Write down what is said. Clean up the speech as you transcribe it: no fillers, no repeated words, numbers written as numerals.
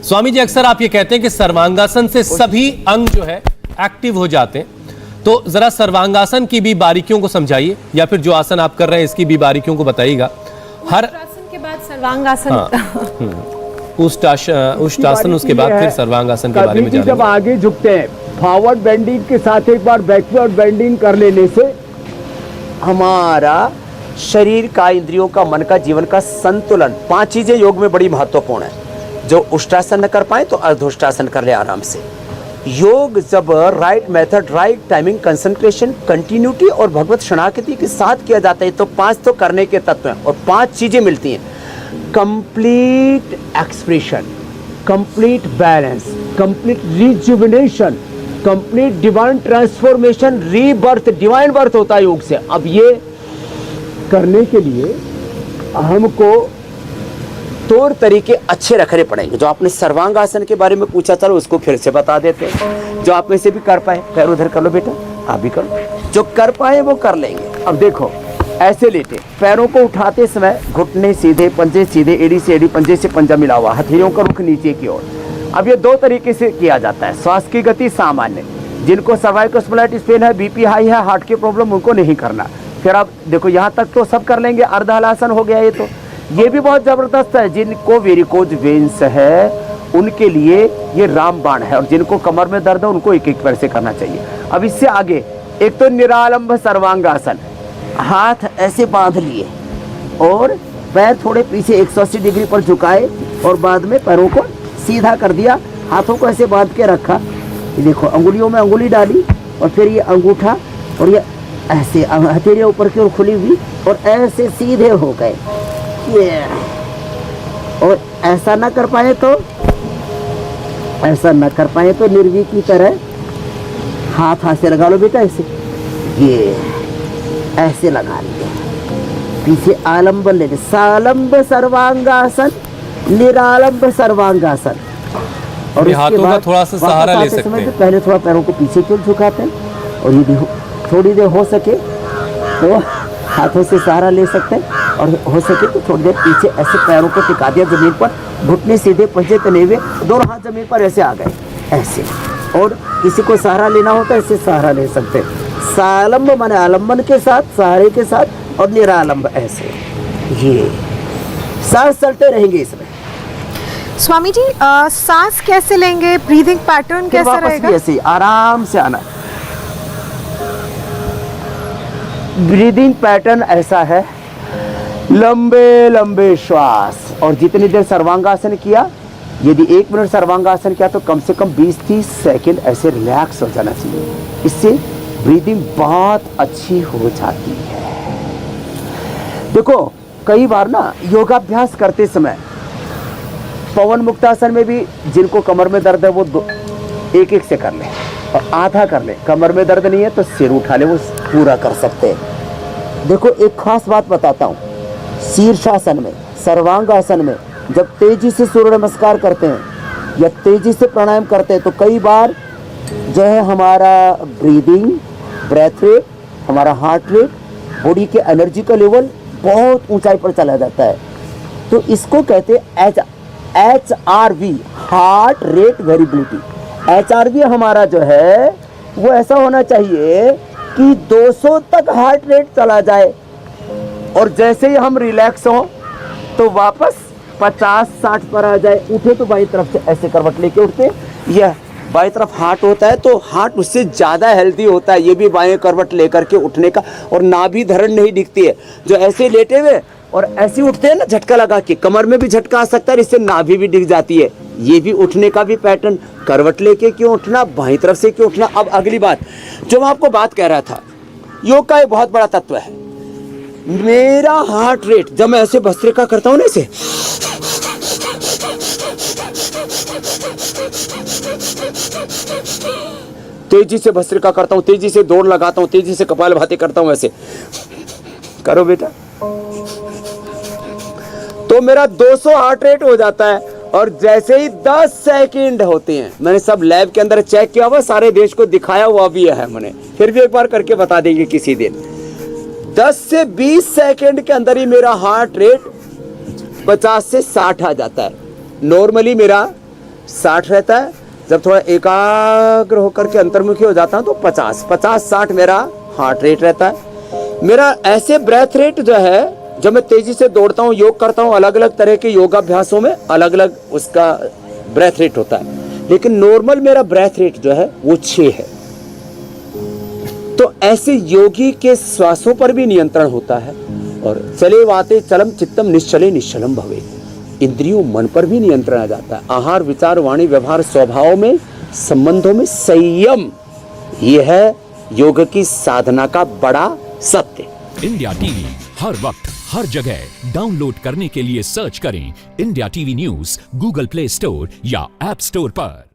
स्वामी जी, अक्सर आप ये कहते हैं कि सर्वांगासन से सभी अंग जो है एक्टिव हो जाते हैं, तो जरा सर्वांगासन की भी बारीकियों को समझाइए, या फिर जो आसन आप कर रहे हैं इसकी भी बारीकियों को बताइएगा। हर आसन के बाद सर्वांगासन, उष्टासन, उसके बाद फिर सर्वांगासन के बारे में जानेंगे। जब आगे झुकते हैं, फॉरवर्ड बेंडिंग के साथ एक बार बैकवर्ड बेंडिंग कर लेने से हमारा शरीर का, इंद्रियों का, मन का, जीवन का संतुलन, 5 चीजें योग में बड़ी महत्वपूर्ण है। जो उष्टासन न कर पाए तो अर्धोष्टासन कर ले आराम से। योग जब right method, right timing, concentration, continuity और भगवत शरणागति के साथ किया जाता है तो 5 तो करने के तत्व हैं और 5 चीजें मिलती हैं। Complete expression, complete balance, complete rejuvenation, complete divine transformation, rebirth, divine birth होता है योग से। अब ये करने के लिए हमको तौर तरीके अच्छे रखने पड़ेंगे। जो आपने सर्वांगासन के बारे में पूछा, चलो उसको फिर से बता देते हैं। जो आप में से भी कर पाए, पैर उधर कर लो बेटा, आप भी करो। जो कर पाए वो कर लेंगे। अब देखो, ऐसे लेटे, पैरों को उठाते समय घुटने सीधे, पंजे सीधे, एड़ी से एड़ी, पंजे से पंजा मिला हुआ, हथेलियों का रुख नीचे की ओर। अब ये 2 तरीके से किया जाता है। श्वास की गति सामान्य, जिनको सर्वाइकल स्पॉन्डिलाइटिस पेन है, बीपी हाई है, हार्ट की प्रॉब्लम, उनको नहीं करना। फिर आप देखो, यहाँ तक तो सब कर लेंगे। अर्धहलासन हो गया ये भी बहुत जबरदस्त है। जिनको वेरिकोज वेन्स है उनके लिए ये रामबाण है, और जिनको कमर में दर्द है उनको एक पैर से करना चाहिए। अब इससे आगे एक तो निरालंब सर्वांगासन, हाथ ऐसे बांध लिए और पैर थोड़े पीछे 180 डिग्री पर झुकाए और बाद में पैरों को सीधा कर दिया, हाथों को ऐसे बांध के रखा। ये देखो, अंगुलियों में अंगुली डाली और फिर ये अंगूठा और ये ऐसे हथेलियां ऊपर की ओर खुली हुई और ऐसे सीधे हो गए। ये और ऐसा ना कर पाए तो निर्वी की तरह हाथ से लगा लो बेटा, ऐसे ये ऐसे लगा लिया, पीछे आलंबन ले, सालंब सर्वांगासन, निरालंब सर्वांगासन। और हाथों का थोड़ा सा सहारा ले सकते हैं। पहले थोड़ा पैरों को पीछे की ओर झुकाते हैं और यदि थोड़ी देर हो सके तो हाथों से सहारा ले सकते हैं, और हो सके तो थोड़ी देर पीछे ऐसे पैरों को टिका दिया जमीन पर, घुटने सीधे, पंजे तने हुए, दोनों हाथ जमीन पर ऐसे आ गए ऐसे। और किसी को सहारा लेना होता है ऐसे सहारा ले सकते हैं। सालंब माने आलंबन के साथ, सहारे के साथ, और निरालंब ऐसे। ये सांस चलते रहेंगे इसमें। स्वामी जी, सांस कैसे लेंगे? ब्रीदिंग पैटर्न कैसा रहेगा? ऐसे आराम से आना। ब्रीदिंग पैटर्न ऐसा है, लंबे लंबे श्वास, और जितनी देर सर्वांगासन किया, यदि 1 मिनट सर्वांगासन किया तो कम से कम 20-30 सेकंड ऐसे रिलैक्स हो जाना चाहिए। इससे ब्रीदिंग बहुत अच्छी हो जाती है। देखो, कई बार ना योगाभ्यास करते समय पवन मुक्तासन में भी जिनको कमर में दर्द है वो 1-1 से कर ले और आधा कर ले। कमर में दर्द नहीं है तो सिर उठा ले, वो पूरा कर सकते हैं। देखो, एक खास बात बताता हूँ, शीर्षासन में, सर्वांगासन में जब तेजी से सूर्य नमस्कार करते हैं या तेजी से प्राणायाम करते हैं तो कई बार जो है हमारा ब्रीदिंग, ब्रेथ रेट, हमारा हार्ट रेट, बॉडी के एनर्जी का लेवल बहुत ऊंचाई पर चला जाता है। तो इसको कहते हैं HRV, heart rate variability. HRV हमारा जो है वो ऐसा होना चाहिए कि 200 तक हार्ट रेट चला जाए, और जैसे ही हम रिलैक्स हो तो वापस 50-60 पर आ जाए। उठे तो बाई तरफ से ऐसे करवट लेके उठते, यह बाई तरफ हार्ट होता है तो हार्ट उससे ज़्यादा हेल्दी होता है, ये भी बाएं करवट लेकर के उठने का, और नाभि धरण नहीं दिखती है। जो ऐसे लेटे हुए और ऐसे उठते हैं ना, झटका लगा के, कमर में भी झटका आ सकता है, इससे नाभि भी दिख जाती है। ये भी उठने का भी पैटर्न, करवट लेके क्यों उठना, बाईं तरफ से क्यों उठना। अब अगली बात जो मैं आपको बात कह रहा था, योग का एक बहुत बड़ा तत्व है। मेरा हार्ट रेट जब मैं ऐसे भस्त्रिका करता हूँ ना, ऐसे तेजी से भस्त्रिका करता हूँ, तेजी से दौड़ लगाता हूँ, तेजी से कपालभाति करता हूँ, ऐसे करो बेटा, तो मेरा 200 हार्ट रेट हो जाता है। और जैसे ही 10 सेकंड होते हैं, मैंने सब लैब के अंदर चेक किया हुआ, सारे देश को दिखाया हुआ भी है मैंने, फिर भी एक बार करके बता देंगे किसी दिन। 10 से 20 सेकंड के अंदर ही मेरा हार्ट रेट 50 से 60 आ जाता है। नॉर्मली मेरा 60 रहता है। जब थोड़ा एकाग्र होकर के अंतर्मुखी हो जाता हूँ तो 50-60 मेरा हार्ट रेट रहता है। मेरा ऐसे ब्रेथ रेट जो है, जब मैं तेजी से दौड़ता हूँ, योग करता हूँ, अलग अलग तरह के योगाभ्यासों में अलग अलग उसका ब्रेथ रेट होता है, लेकिन नॉर्मल मेरा ब्रेथ रेट जो है वो 6 है। तो ऐसे योगी के श्वासों पर भी नियंत्रण होता है। और चले वाते चलम चित्तम निश्चले निश्चलम भवे, इंद्रियों मन पर भी नियंत्रण आ जाता है। आहार विचार वाणी व्यवहार स्वभाव में संबंधों में संयम, यह है योग की साधना का बड़ा सत्य। इंडिया टीवी हर वक्त हर जगह डाउनलोड करने के लिए सर्च करें India TV news Google play store या ऐप स्टोर पर।